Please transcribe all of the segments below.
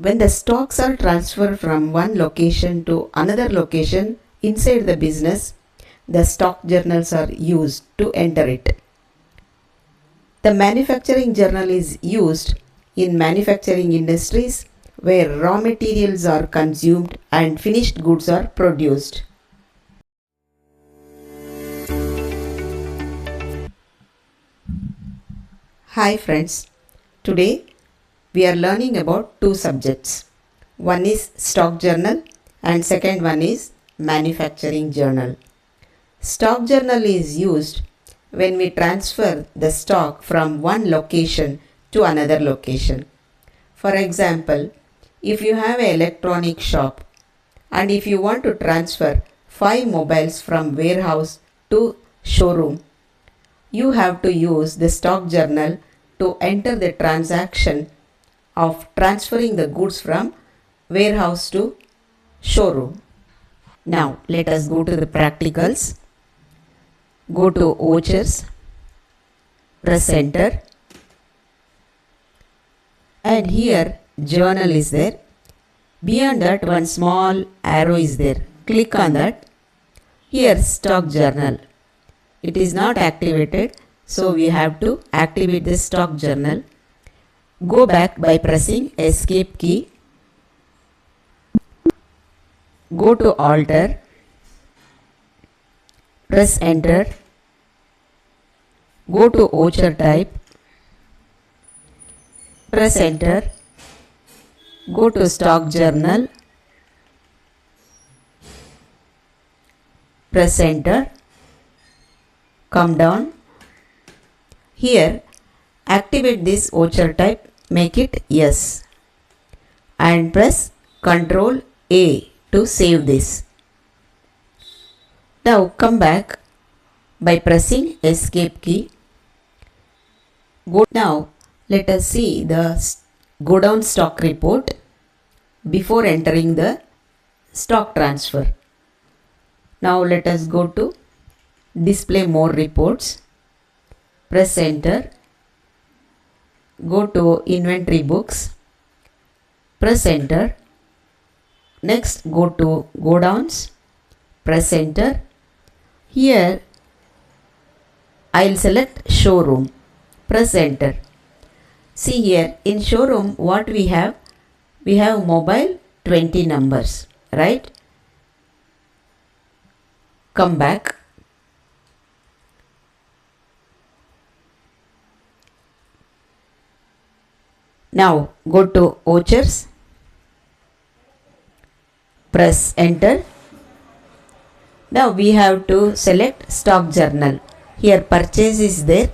When the stocks are transferred from one location to another location inside the business, the stock journals are used to enter it. The manufacturing journal is used in manufacturing industries where raw materials are consumed and finished goods are produced. Hi friends, today we are learning about two subjects. One is stock journal and second one is manufacturing journal. Stock journal is used when we transfer the stock from one location to another location. For example, if you have an electronic shop and if you want to transfer 5 mobiles from warehouse to showroom, you have to use the stock journal to enter the transaction of transferring the goods from warehouse to showroom. Now let us go to the practicals. Go to vouchers, press enter, and here journal is there. Beyond that one small arrow is there. Click on that. Here stock journal. It is not activated, so we have to activate the stock journal. Go back by pressing escape key. Go to alter. Press enter. Go to voucher type. Press enter. Go to stock journal. Press enter. Come down. Here activate this voucher type, make it yes, and press Ctrl A to save this. Now come back by pressing escape key. Now let us see the Godown stock report before entering the stock transfer. Now let us go to display more reports. Press enter. Go to inventory books. Press enter. Next go to Godowns. Press enter. Here I'll select showroom. Press enter. See here in showroom what we have? We have mobile 20 numbers, right? Come back. Now go to vouchers. Press enter. Now we have to select stock journal. Here purchase is there.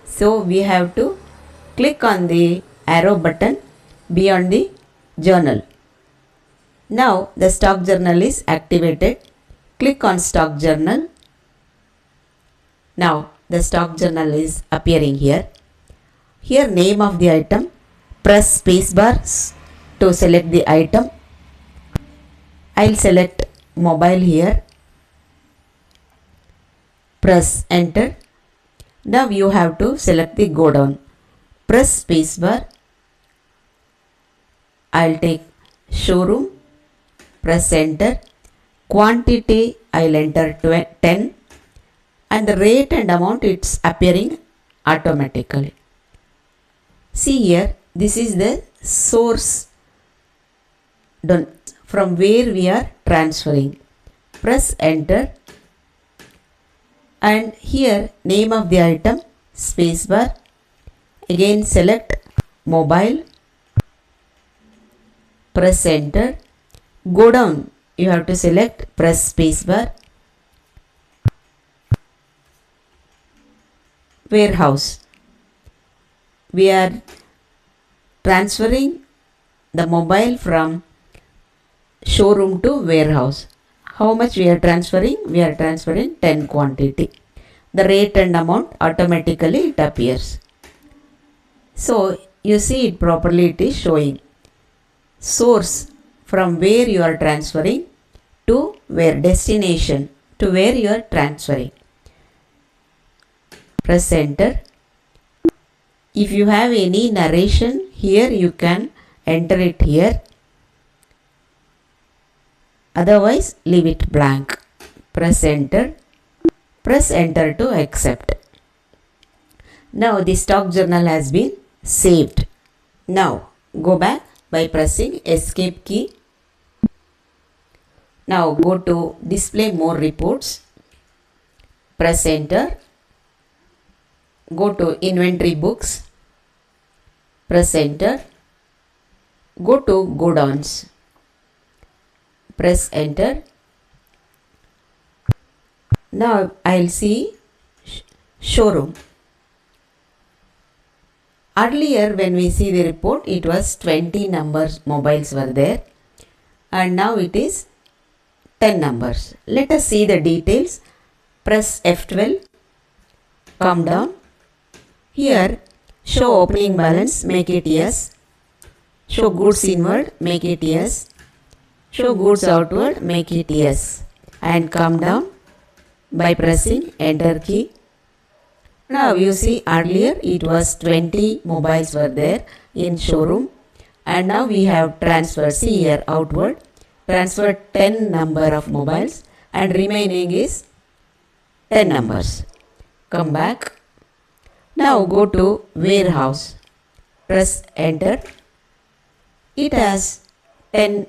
So we have to click on the arrow button beyond the journal. Now the stock journal is activated. Click on stock journal. Now the stock journal is appearing here. Here name of the item. Press spacebar to select the item. I'll select mobile here. Press enter. Now you have to select the Godown. Press spacebar. I'll take showroom. Press enter. Quantity I'll enter 10 and the rate and amount it's appearing automatically. See here, this is the source from where we are transferring. Press enter and here name of the item, spacebar. Again select mobile. Press enter. Go down. You have to select, press spacebar. Warehouse. We are transferring the mobile from showroom to warehouse. How much we are transferring? We are transferring 10 quantity. The rate and amount automatically it appears. So you see it properly, it is showing. Source from where you are transferring to where, destination to where you are transferring. Press enter. If you have any narration here, you can enter it here. Otherwise, leave it blank. Press enter. Press enter to accept. Now the stock journal has been saved. Now go back by pressing escape key. Now go to display more reports. Press enter. Go to inventory books. Press enter. Go to Godowns. Press enter. Now I'll see showroom. Earlier when we see the report, it was 20 numbers mobiles were there, and now it is 10 numbers. Let us see the details. Press F12. Come down. Here show opening balance, make it yes. Show goods inward, make it yes. Show goods outward, make it yes. And come down by pressing enter key. Now you see earlier it was 20 mobiles were there in showroom, and now we have transferred, see here outward, transferred 10 number of mobiles and remaining is 10 numbers. Come back. Now go to warehouse. Press enter. It has 10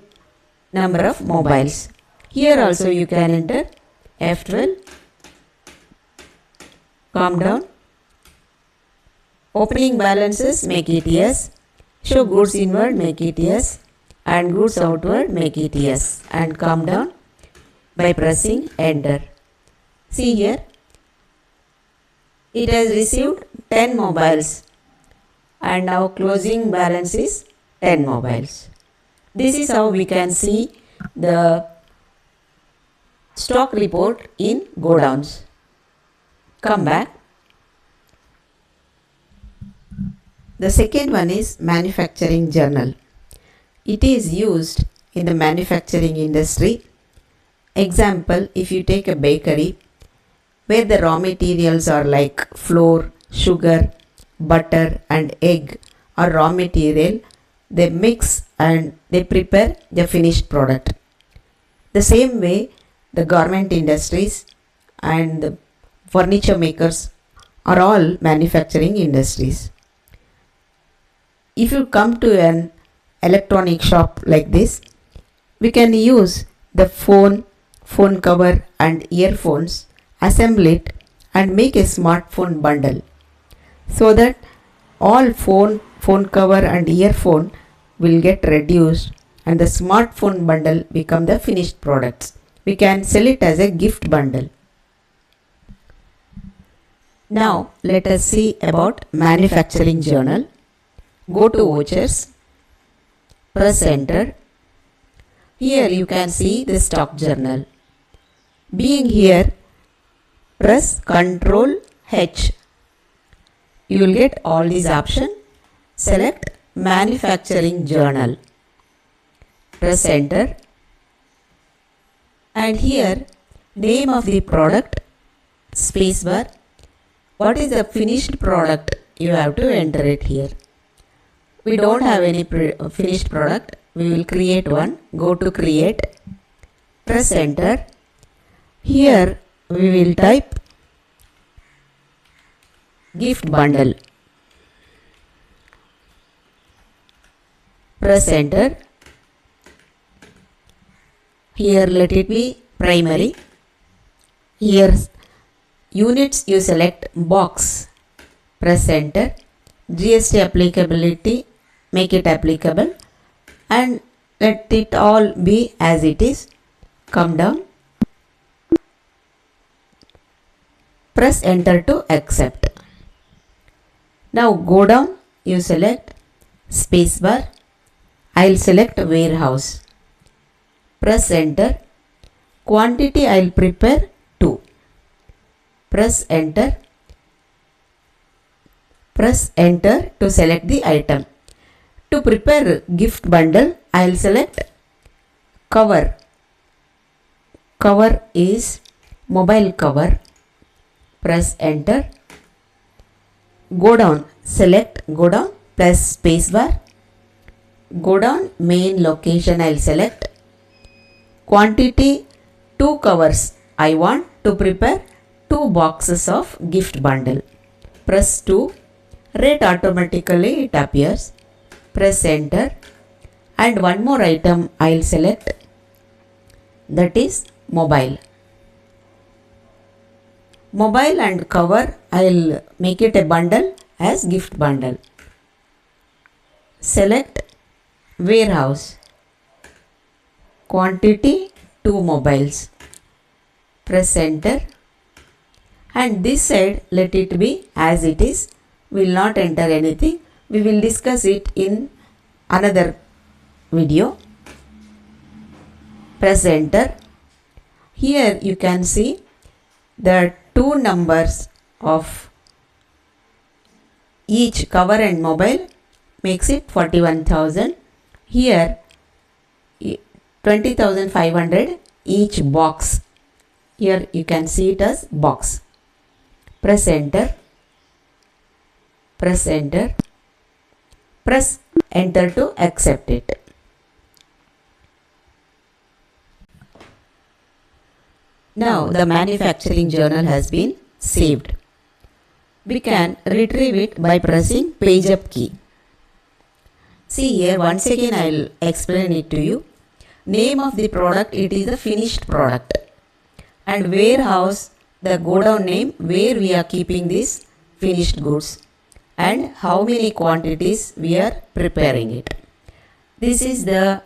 number of mobiles. Here also you can enter F12. Calm down. Opening balances, make it yes. Show goods inward, make it yes. And goods outward, make it yes. And calm down by pressing enter. See here, it has received 10 mobiles and now closing balance is 10 mobiles. This is how we can see the stock report in Godowns. Come back. The second one is manufacturing journal. It is used in the manufacturing industry. Example, if you take a bakery where the raw materials are like flour, sugar, butter and egg are raw material, they mix and they prepare the finished product. The same way the garment industries and the furniture makers are all manufacturing industries. If you come to an electronic shop like this, we can use the phone cover and earphones, assemble it and make a smartphone bundle, so that all phone cover and earphone will get reduced and the smartphone bundle become the finished products. We can sell it as a gift bundle. Now let us see about manufacturing journal. Go to vouchers. Press enter. Here you can see the stock journal. Being here, press Ctrl H. You will get all these options. Select manufacturing journal. Press enter. And here name of the product, spacebar. What is the finished product? You have to enter it here. We don't have any finished product. We will create one. Go to create. Press enter. Here we will type gift bundle. Press enter. Here let it be primary. Here units you select box. Press enter. GST applicability, make it applicable and let it all be as it is. Come down. Press enter to accept. Now go down, you select spacebar. I'll select warehouse. Press enter. Quantity I'll prepare 2. Press enter. Press enter to select the item. To prepare gift bundle, I'll select cover. Cover is mobile cover. Press enter. Go down. Select go down plus spacebar. Go down main location I'll select. Quantity 2 covers. I want to prepare 2 boxes of gift bundle. Press 2. Rate automatically it appears. Press enter. And one more item I will select, that is mobile. Mobile and cover I will make it a bundle as gift bundle. Select warehouse. Quantity 2 mobiles. Press enter. And this side let it be as it is. We will not enter anything. We will discuss it in another video. Press enter. Here you can see the 2 numbers of each cover and mobile makes it 41,000. Here 20,500 each box. Here you can see it as box. Press enter. Press enter. Press enter to accept it. Now the manufacturing journal has been saved. We can retrieve it by pressing page up key. See here, once again I will explain it to you. Name of the product, it is a finished product. And warehouse, the Godown name where we are keeping these finished goods. And how many quantities we are preparing it. This is the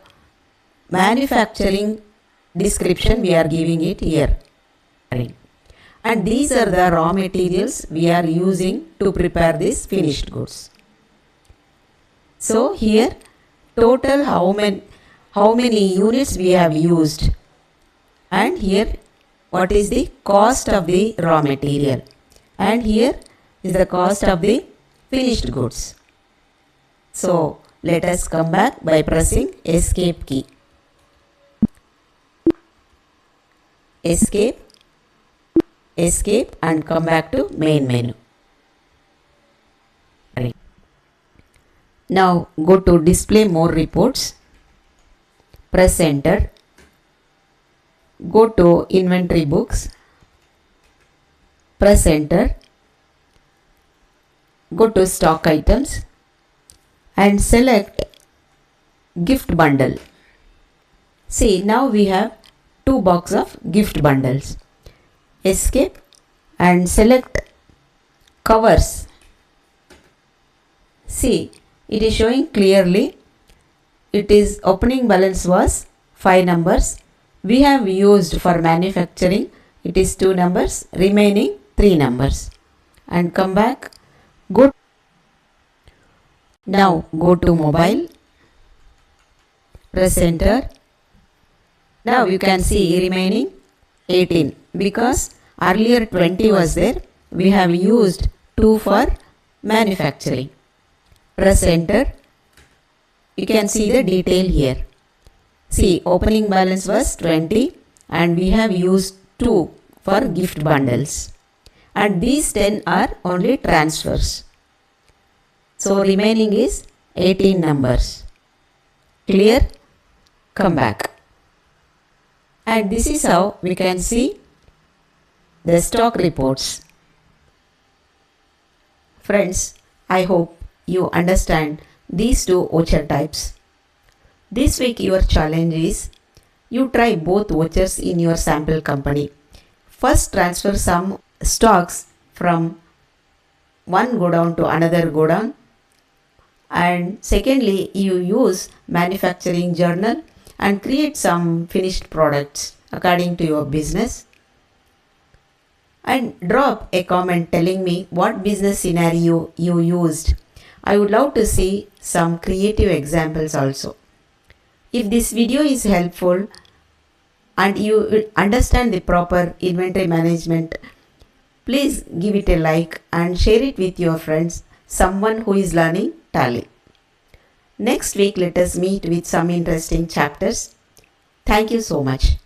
manufacturing description we are giving it here. And these are the raw materials we are using to prepare these finished goods. So here total how many units we have used, and here what is the cost of the raw material, and here is the cost of the finished goods. So let us come back by pressing escape key. Escape, escape and come back to main menu. Now go to display more reports. Press enter. Go to inventory books. Press enter. Go to stock items and select gift bundle. See, now we have 2 boxes of gift bundles. Escape and select covers. See, it is showing clearly. It is opening balance was 5 numbers. We have used for manufacturing, it is 2 numbers, remaining 3 numbers. And come back. Now go to mobile. Press enter. Now you can see remaining 18 because earlier 20 was there. We have used 2 for manufacturing. Press enter. You can see the detail here. See, opening balance was 20 and we have used 2 for gift bundles. And these 10 are only transfers. So remaining is 18 numbers. Clear? Come back. And this is how we can see the stock reports. Friends, I hope you understand these 2 voucher types. This week your challenge is you try both vouchers in your sample company. First transfer some stocks from one godown to another godown, and secondly you use manufacturing journal and create some finished products according to your business, and drop a comment telling me what business scenario you used. I would love to see some creative examples also. If this video is helpful and you understand the proper inventory management, please give it a like and share it with your friends, someone who is learning Tally. Next week let us meet with some interesting chapters. Thank you so much.